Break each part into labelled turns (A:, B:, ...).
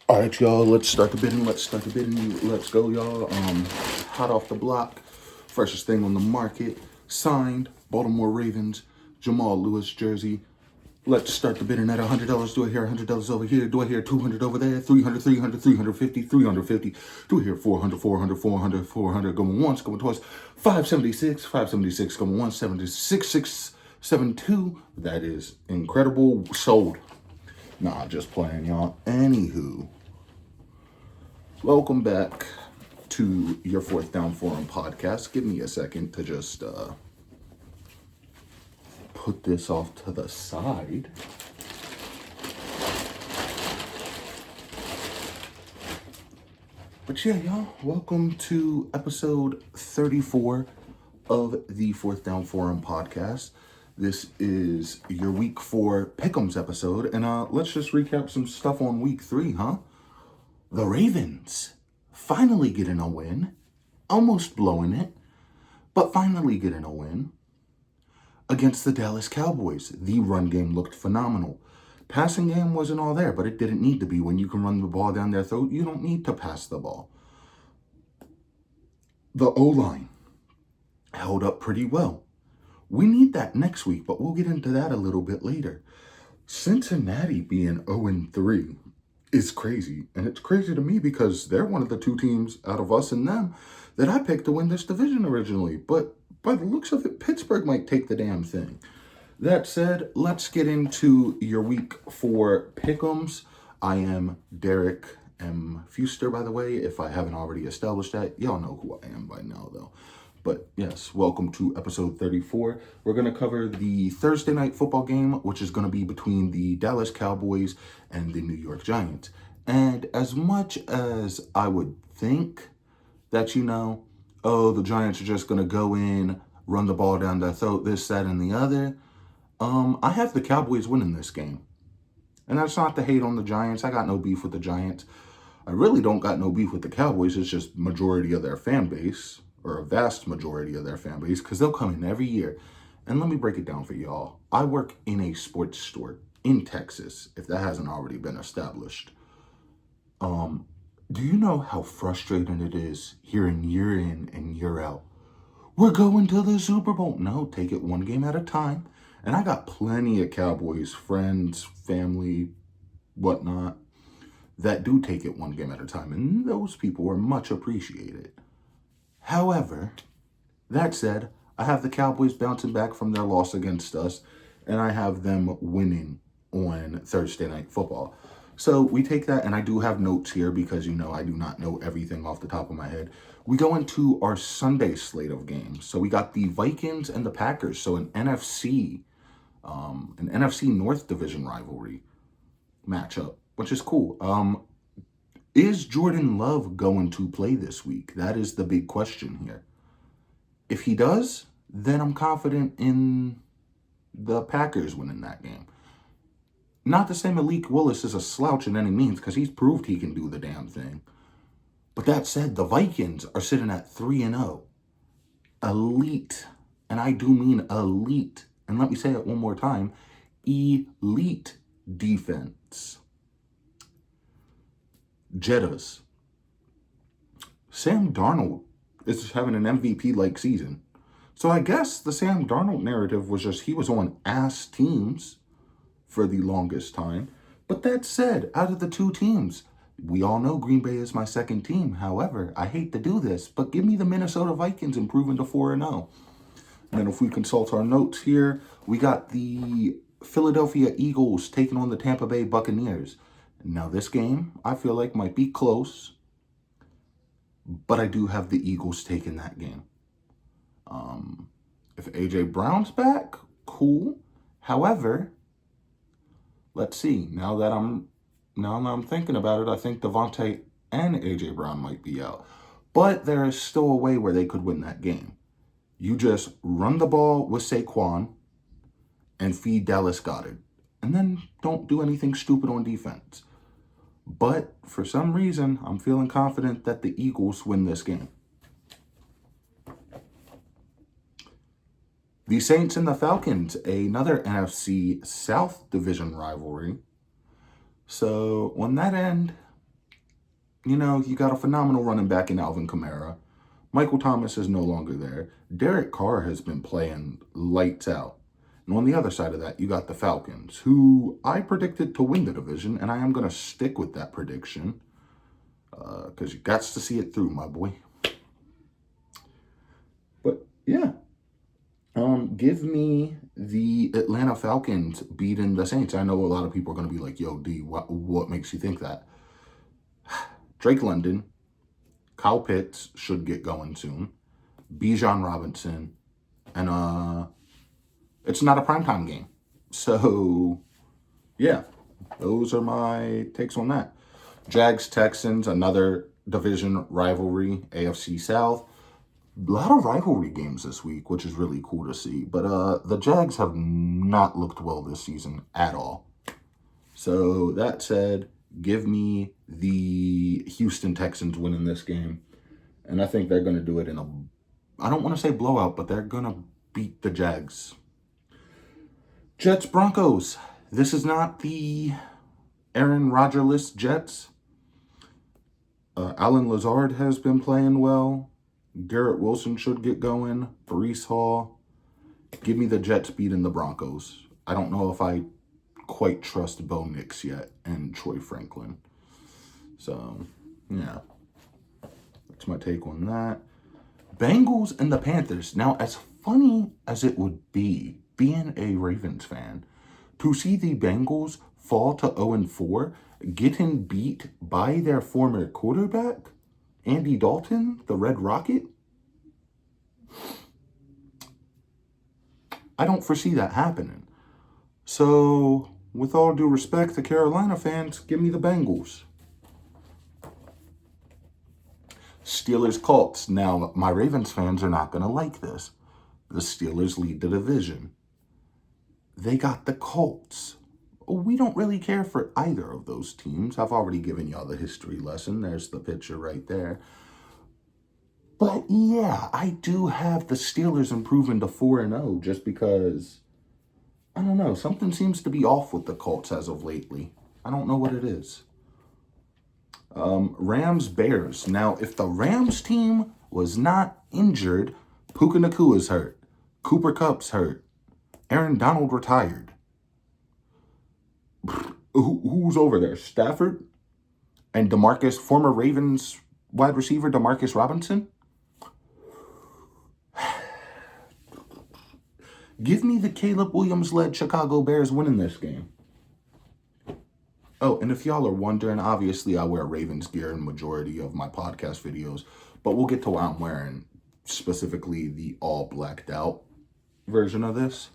A: All right, y'all. Let's start the bidding. Let's go, y'all. Hot off the block, freshest thing on the market. Signed, Baltimore Ravens, Jamal Lewis jersey. Let's start the bidding at $100. Do I hear $100 over here? Do I hear 200 over there? 300, 300, 350, 350. Do I hear 400, 400, 400, 400? Going once, going twice. 576, 576. Going once, 76, 672. That is incredible. Sold. Nah, just playing, y'all. Anywho. Welcome back to your Fourth Down Forum podcast. Give me a second to just put this off to the side. But yeah, y'all, welcome to episode 34 of the Fourth Down Forum podcast. This is your week 4 Pickems episode, and let's just recap some stuff on week 3, huh? The Ravens finally getting a win, almost blowing it, but finally getting a win against the Dallas Cowboys. The run game looked phenomenal. Passing game wasn't all there, but it didn't need to be. When you can run the ball down their throat, you don't need to pass the ball. The O-line held up pretty well. We need that next week, but we'll get into that a little bit later. Cincinnati being 0-3 is crazy. And it's crazy to me because they're one of the two teams out of us and them that I picked to win this division originally. But by the looks of it, Pittsburgh might take the damn thing. That said, let's get into your week 4 Pickems. I am Dereck M. Fuster, by the way, if I haven't already established that. Y'all know who I am by now, though. But yes, welcome to episode 34. We're going to cover the Thursday night football game, which is going to be between the Dallas Cowboys and the New York Giants. And as much as I would think that, the Giants are just going to go in, run the ball down their throat, this, that, and the other, I have the Cowboys winning this game. And that's not to hate on the Giants. I got no beef with the Giants. I really don't got no beef with the Cowboys. It's just majority of their fan base, or a vast majority of their fan base, because they'll come in every year. And let me break it down for y'all. I work in a sports store in Texas, if that hasn't already been established. Do you know how frustrating it is hearing year in and year out, we're going to the Super Bowl? No, take it one game at a time. And I got plenty of Cowboys friends, family, whatnot, that do take it one game at a time. And those people are much appreciated. However, that said, I have the Cowboys bouncing back from their loss against us, and I have them winning on Thursday Night Football. So we take that, and I do have notes here because, I do not know everything off the top of my head. We go into our Sunday slate of games. So we got the Vikings and the Packers, so an NFC North Division rivalry matchup, which is cool. Is Jordan Love going to play this week? That is the big question here. If he does, then I'm confident in the Packers winning that game. Not to say Malik Willis is a slouch in any means, because he's proved he can do the damn thing. But that said, the Vikings are sitting at 3-0. Elite, and I do mean elite, and let me say it one more time, elite defense. Jettas. Sam Darnold is having an MVP-like season. So I guess the Sam Darnold narrative was just he was on ass teams for the longest time. But that said, out of the two teams, we all know Green Bay is my second team. However, I hate to do this, but give me the Minnesota Vikings improving to 4-0. And then if we consult our notes here, we got the Philadelphia Eagles taking on the Tampa Bay Buccaneers. Now this game, I feel like might be close, but I do have the Eagles taking that game. If A.J. Brown's back, cool. However, let's see. Now that I'm thinking about it, I think Devontae and A.J. Brown might be out. But there is still a way where they could win that game. You just run the ball with Saquon and feed Dallas Goedert. And then don't do anything stupid on defense. But for some reason, I'm feeling confident that the Eagles win this game. The Saints and the Falcons, another NFC South Division rivalry. So on that end, You know, you got a phenomenal running back in Alvin Kamara. Michael Thomas is no longer there. Derek Carr has been playing lights out. And on the other side of that, you got the Falcons, who I predicted to win the division, and I am going to stick with that prediction because you got to see it through, my boy. But yeah, give me the Atlanta Falcons beating the Saints. I know a lot of people are going to be like, yo, D, what makes you think that? Drake London, Kyle Pitts should get going soon. Bijan Robinson, and it's not a primetime game. So, yeah, those are my takes on that. Jags Texans, another division rivalry, AFC South. A lot of rivalry games this week, which is really cool to see. But the Jags have not looked well this season at all. So that said, give me the Houston Texans winning this game. And I think they're going to do it in a, I don't want to say blowout, but they're going to beat the Jags. Jets Broncos. This is not the Aaron Rodgers-less Jets. Alan Lazard has been playing well. Garrett Wilson should get going. Breece Hall. Give me the Jets beating the Broncos. I don't know if I quite trust Bo Nix yet and Troy Franklin. So, yeah. That's my take on that. Bengals and the Panthers. Now, as funny as it would be, being a Ravens fan, to see the Bengals fall to 0-4, getting beat by their former quarterback, Andy Dalton, the Red Rocket, I don't foresee that happening. So, with all due respect to Carolina fans, give me the Bengals. Steelers Colts. Now, my Ravens fans are not going to like this. The Steelers lead the division. They got the Colts. We don't really care for either of those teams. I've already given y'all the history lesson. There's the picture right there. But yeah, I do have the Steelers improving to 4-0 just because, I don't know, something seems to be off with the Colts as of lately. I don't know what it is. Rams Bears. Now, if the Rams team was not injured, Puka Nakua's hurt. Cooper Kupp's hurt. Aaron Donald retired. Who's over there? Stafford? And DeMarcus, former Ravens wide receiver DeMarcus Robinson? Give me the Caleb Williams-led Chicago Bears winning this game. Oh, and if y'all are wondering, obviously I wear Ravens gear in majority of my podcast videos, but we'll get to what I'm wearing, specifically the all blacked out version of this.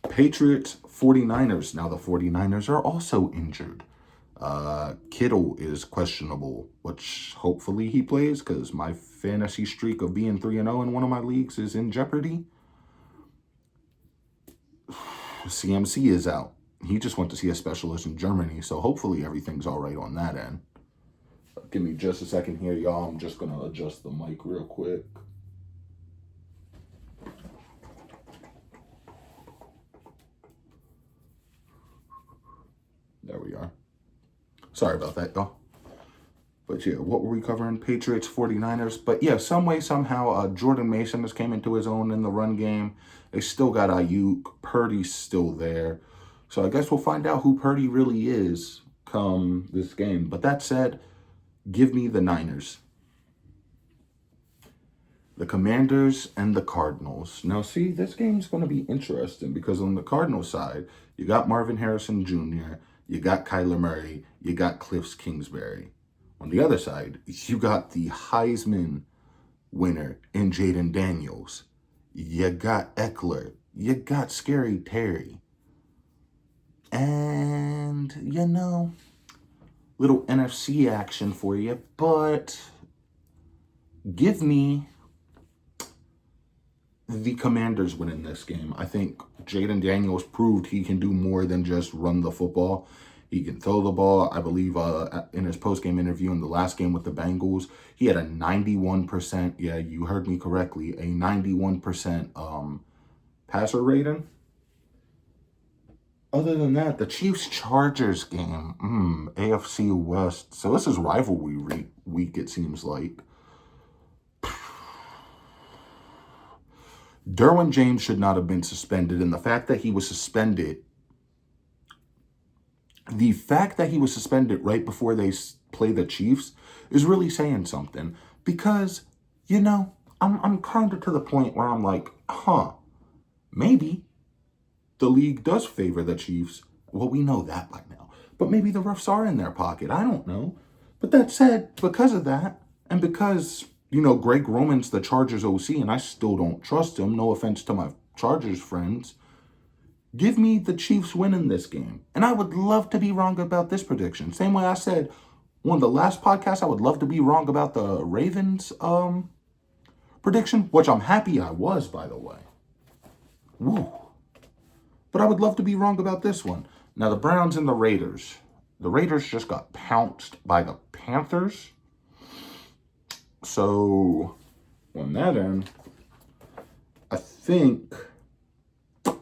A: Patriots 49ers. Now the 49ers are also injured. Kittle is questionable, which hopefully he plays because my fantasy streak of being 3-0 in one of my leagues is in jeopardy. CMC is out. He just went to see a specialist in Germany, so hopefully everything's all right on that end. Give me just a second here, y'all. I'm just going to adjust the mic real quick. There we are. Sorry about that, y'all. But yeah, what were we covering? Patriots, 49ers. But yeah, some way, somehow, Jordan Mason has came into his own in the run game. They still got Ayuk. Purdy's still there. So I guess we'll find out who Purdy really is come this game. But that said, give me the Niners. The Commanders and the Cardinals. Now, see, this game's going to be interesting because on the Cardinals side, you got Marvin Harrison Jr., you got Kyler Murray, you got Cliff Kingsbury. On the other side, you got the Heisman winner in Jaden Daniels. You got Eckler. You got Scary Terry. And, you know, little NFC action for you. But give me the Commanders winning this game. I think Jaden Daniels proved he can do more than just run the football. He can throw the ball. I believe in his post-game interview in the last game with the Bengals, he had a 91%, yeah, you heard me correctly, a 91% passer rating. Other than that, the Chiefs-Chargers game, AFC West. So this is rivalry week, it seems like. Derwin James should not have been suspended, and the fact that he was suspended right before they play the Chiefs is really saying something. Because, I'm kind of to the point where I'm like, maybe the league does favor the Chiefs. Well, we know that by now. But maybe the refs are in their pocket. I don't know. But that said, because of that, and because, Greg Roman's the Chargers OC, and I still don't trust him, no offense to my Chargers friends, give me the Chiefs winning this game. And I would love to be wrong about this prediction. Same way I said on the last podcast, I would love to be wrong about the Ravens prediction, which I'm happy I was, by the way. Woo. But I would love to be wrong about this one. Now, the Browns and the Raiders. The Raiders just got pounced by the Panthers. So, on that end, I think I'm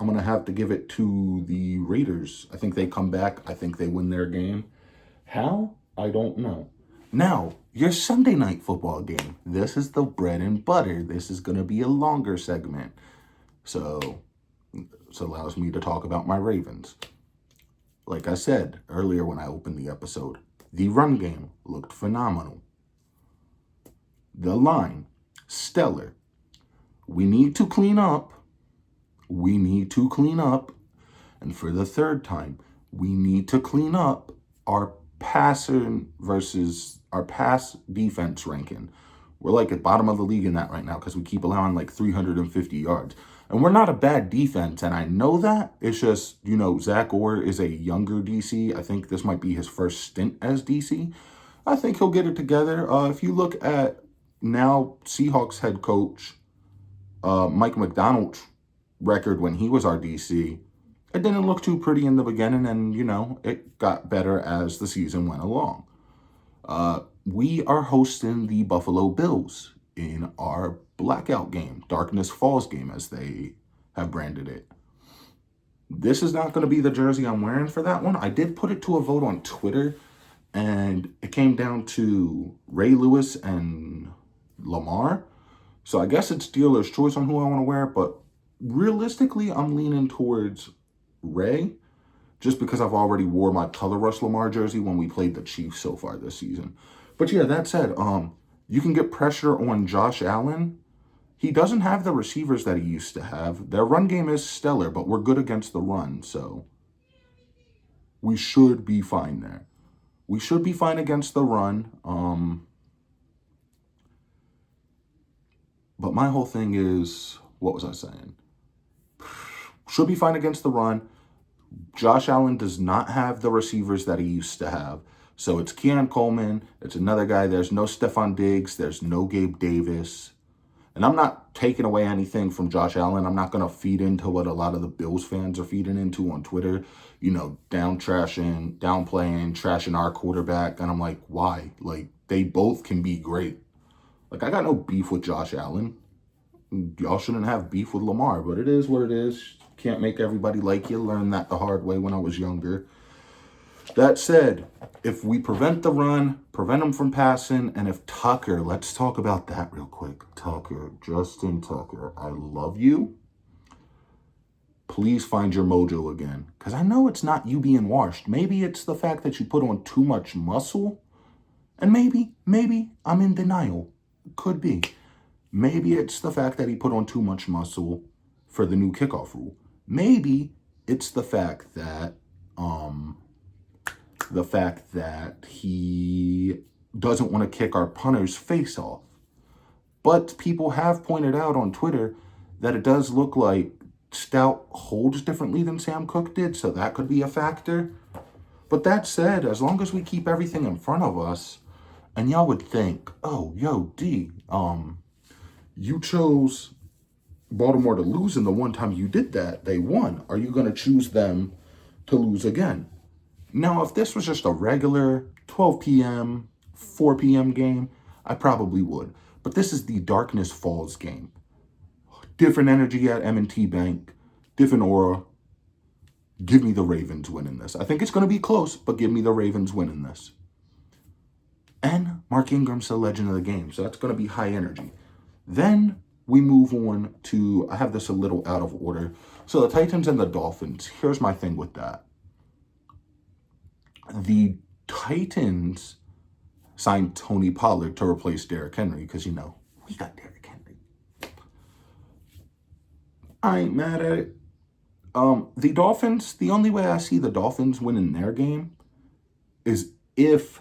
A: going to have to give it to the Raiders. I think they come back. I think they win their game. How? I don't know. Now, your Sunday night football game. This is the bread and butter. This is going to be a longer segment. So, this allows me to talk about my Ravens. Like I said earlier when I opened the episode, the run game looked phenomenal. The line, stellar. We need to clean up. And for the third time, we need to clean up our passing versus our pass defense ranking. We're like at bottom of the league in that right now because we keep allowing like 350 yards. And we're not a bad defense, and I know that. It's just, Zach Orr is a younger DC. I think this might be his first stint as DC. I think he'll get it together. If you look at now Seahawks head coach Mike McDonald's record when he was our DC, it didn't look too pretty in the beginning, and, it got better as the season went along. We are hosting the Buffalo Bills in our blackout game, Darkness Falls game, as they have branded it. This is not going to be the jersey I'm wearing for that one. I did put it to a vote on Twitter, and it came down to Ray Lewis and Lamar. So I guess it's dealer's choice on who I want to wear, but realistically, I'm leaning towards Ray, just because I've already wore my Color Rush Lamar jersey when we played the Chiefs so far this season. But yeah, that said, you can get pressure on Josh Allen. He doesn't have the receivers that he used to have. Their run game is stellar, but we're good against the run, so we should be fine there. We should be fine against the run. But my whole thing is, what was I saying? Should be fine against the run. Josh Allen does not have the receivers that he used to have. So it's Keon Coleman. It's another guy. There's no Stephon Diggs. There's no Gabe Davis. And I'm not taking away anything from Josh Allen. I'm not going to feed into what a lot of the Bills fans are feeding into on Twitter. Downplaying, trashing our quarterback. And I'm like, why? Like, they both can be great. Like, I got no beef with Josh Allen. Y'all shouldn't have beef with Lamar, but it is what it is. Can't make everybody like you. Learned that the hard way when I was younger. That said, if we prevent the run, prevent them from passing, and if Tucker, let's talk about that real quick. Tucker, Justin Tucker, I love you. Please find your mojo again. Because I know it's not you being washed. Maybe it's the fact that you put on too much muscle. And maybe I'm in denial. Could be. Maybe it's the fact that he put on too much muscle for the new kickoff rule. Maybe it's the fact that he doesn't want to kick our punter's face off. But people have pointed out on Twitter that it does look like Stout holds differently than Sam Cook did, so that could be a factor. But that said, as long as we keep everything in front of us, and y'all would think, oh, yo, D, you chose Baltimore to lose, and the one time you did that, they won. Are you going to choose them to lose again? Now, if this was just a regular 12 p.m., 4 p.m. game, I probably would. But this is the Darkness Falls game. different energy at M&T Bank, different aura. Give me the Ravens winning this. I think it's going to be close, but give me the Ravens winning this. And Mark Ingram's the legend of the game, so that's going to be high energy. Then we move on to, I have this a little out of order. So the Titans and the Dolphins. Here's my thing with that. The Titans signed Tony Pollard to replace Derrick Henry because, we got Derrick Henry. I ain't mad at it. The Dolphins, the only way I see the Dolphins winning their game is if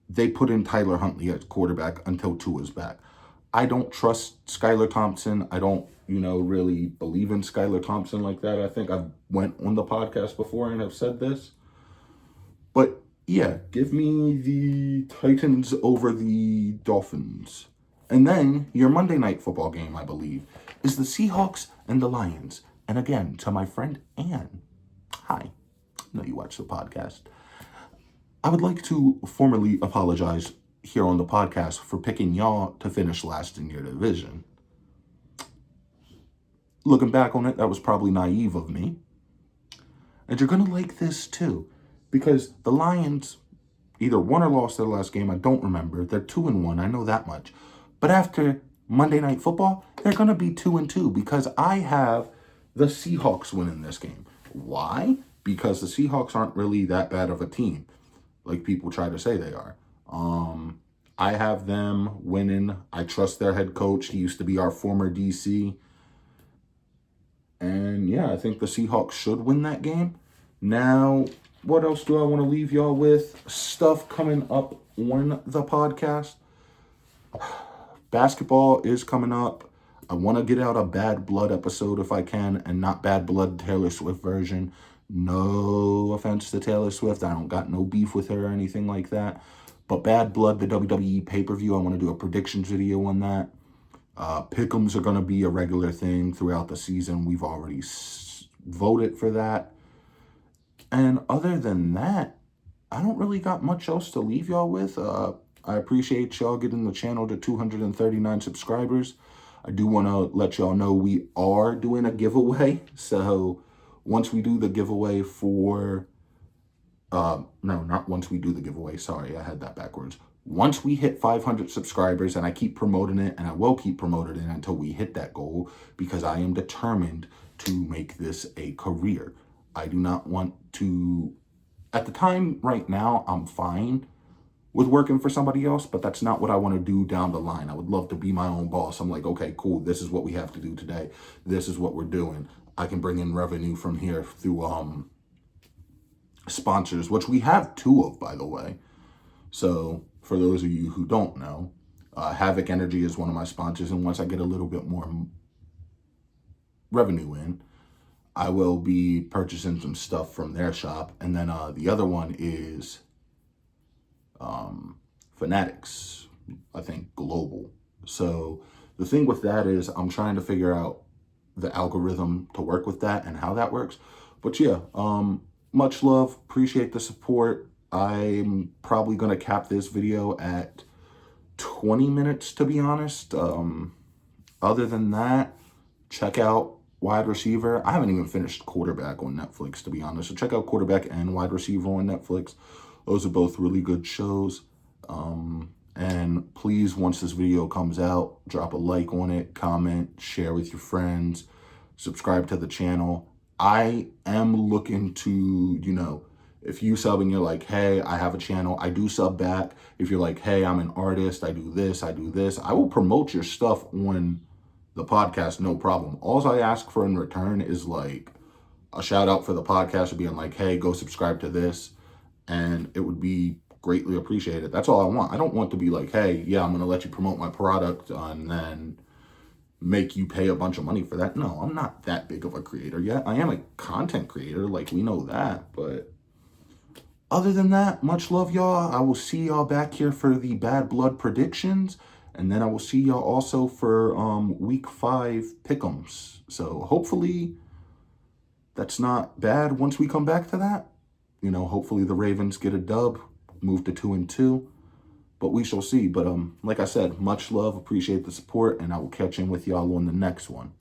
A: they put in Tyler Huntley as quarterback until Tua's back. I don't trust Skylar Thompson. I don't, really believe in Skylar Thompson like that. I think I've went on the podcast before and have said this. But yeah, give me the Titans over the Dolphins. And then your Monday night football game, I believe, is the Seahawks and the Lions. And again, to my friend Ann, hi, I know you watch the podcast. I would like to formally apologize here on the podcast for picking y'all to finish last in your division. Looking back on it, that was probably naive of me. And you're going to like this too, because the Lions either won or lost their last game. I don't remember. They're 2-1. I know that much. But after Monday Night Football, they're going to be 2-2 because I have the Seahawks winning this game. Why? Because the Seahawks aren't really that bad of a team, like people try to say they are. I have them winning. I trust their head coach. He used to be our former DC. And yeah, I think the Seahawks should win that game. Now, what else do I want to leave y'all with? Stuff coming up on the podcast. Basketball is coming up. I want to get out a Bad Blood episode if I can, and not Bad Blood Taylor Swift version. No offense to Taylor Swift. I don't got no beef with her or anything like that. But Bad Blood, the WWE pay-per-view, I want to do a predictions video on that. Pickems are going to be a regular thing throughout the season. We've already voted for that. And other than that, I don't really got much else to leave y'all with. I appreciate y'all getting the channel to 239 subscribers. I do want to let y'all know we are doing a giveaway. So once we do the giveaway for... no, not once we do the giveaway. Sorry, I had that backwards. Once we hit 500 subscribers, and I keep promoting it, and I will keep promoting it until we hit that goal, because I am determined to make this a career. I do not want to... At the time right now, I'm fine with working for somebody else, but that's not what I want to do down the line. I would love to be my own boss. I'm like, okay, cool. This is what we have to do today. This is what we're doing. I can bring in revenue from here through sponsors, which we have 2 of, by the way. So for those of you who don't know, Havoc Energy is one of my sponsors. And once I get a little bit more revenue in, I will be purchasing some stuff from their shop. And then the other one is Fanatics, I think global. So the thing with that is I'm trying to figure out the algorithm to work with that and how that works. But yeah, much love. Appreciate the support. I'm probably going to cap this video at 20 minutes, to be honest. Other than that, check out Wide Receiver. I haven't even finished Quarterback on Netflix, to be honest. So check out Quarterback and Wide Receiver on Netflix. Those are both really good shows. And please, once this video comes out, drop a like on it, comment, share with your friends, subscribe to the channel. I am looking to, if you sub and you're like, hey, I have a channel, I do sub back. If you're like, hey, I'm an artist, I do this, I will promote your stuff on the podcast, no problem. All I ask for in return is like a shout out for the podcast, or being like, hey, go subscribe to this. And it would be greatly appreciated. That's all I want. I don't want to be like, hey, yeah, I'm going to let you promote my product and then make you pay a bunch of money for that. No, I'm not that big of a creator yet. I am a content creator, like we know that. But other than that, much love, y'all. I will see y'all back here for the Bad Blood predictions. And then I will see y'all also for week 5 Pickems. So hopefully that's not bad once we come back to that. Hopefully the Ravens get a dub, move to 2-2. But we shall see. But like I said, much love, appreciate the support, and I will catch in with y'all on the next one.